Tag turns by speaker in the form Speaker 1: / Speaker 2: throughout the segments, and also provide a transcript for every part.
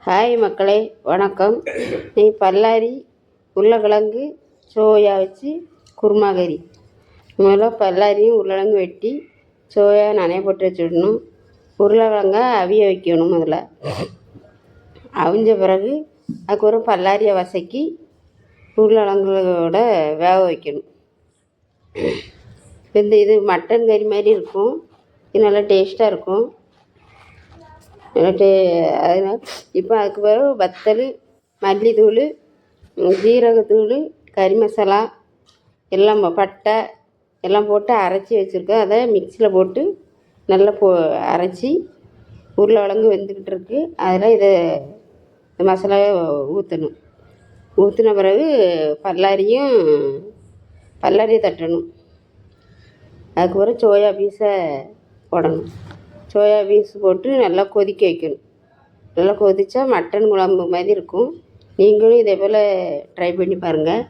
Speaker 1: Hi மக்களே, வணக்கம். நீ பல்லாரி உருளைக்கிழங்கு சோயா வச்சு குருமா கறி. முதல்ல பல்லாரியும் உருளைக்கிழங்கு வெட்டி சோயா நனைய போட்டு வச்சுடணும். உருளைக்கிழங்க அவிய வைக்கணும். முதல்ல அவிஞ்ச பிறகு அதுக்கப்புறம் பல்லாரியை வதக்கி உருளைக்கிழங்கோட வேக வைக்கணும். இது மட்டன் கறி மாதிரி இருக்கும். இது நல்லா டேஸ்ட்டாக இருக்கும். அதனால் இப்போ அதுக்கு பிறகு வத்தல், மல்லித்தூள், ஜீரகத்தூள், கறி மசாலா எல்லாம் பட்டை எல்லாம் போட்டு அரைச்சி வச்சுருக்கோம். அதை மிக்சியில் போட்டு நல்லா அரைச்சி உருளைக்கிழங்கு வெந்துக்கிட்டு இருக்குது. அதில் இதை மசாலாவை ஊற்றணும். ஊற்றின பிறகு பல்லாரியை தட்டணும். அதுக்கப்புறம் சோயா பீஸை போடணும். சோயா பீஸ் போட்டு நல்லா கொதிக்க வைக்கணும். நல்லா கொதித்தா மட்டன் குழம்பு மாதிரி இருக்கும். நீங்களும் இதே போல் ட்ரை பண்ணி பாருங்கள்.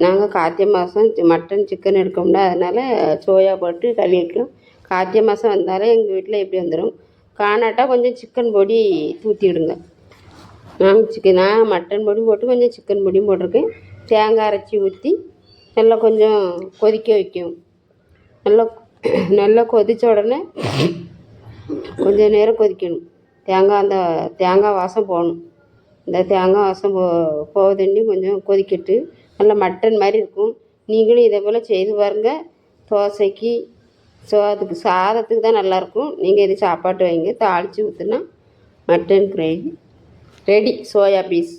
Speaker 1: நாங்கள் கார்த்திகை மாதம் மட்டன் சிக்கன் எடுக்க முடியாது, அதனால் சோயா போட்டு கழுவி வைக்கிறோம். கார்த்திகை மாதம் வந்தாலே எங்கள் வீட்டில் எப்படி வந்துடும். காணாட்டா கொஞ்சம் சிக்கன் பொடி தூற்றிடுங்க. நான் மட்டன் பொடி போட்டு கொஞ்சம் சிக்கன் பொடியும் போட்டிருக்கேன். தேங்காய் அரைச்சி ஊற்றி நல்லா கொஞ்சம் கொதிக்க வைக்கும். நல்லா கொதித்த உடனே கொஞ்சம் நேரம் கொதிக்கணும். அந்த தேங்காய் வாசம் போகணும். இந்த தேங்காய் வாசம் போகுதுன்னு கொஞ்சம் கொதிக்கட்டு நல்லா மட்டன் மாதிரி இருக்கும். நீங்களும் இதே போல் செய்து பாருங்கள். தோசைக்கு சாதத்துக்கு தான் நல்லாயிருக்கும். நீங்கள் இது சாப்பாட்டு வைங்க. தாளித்து ஊற்றுனா mutton gravy ready. Soya piece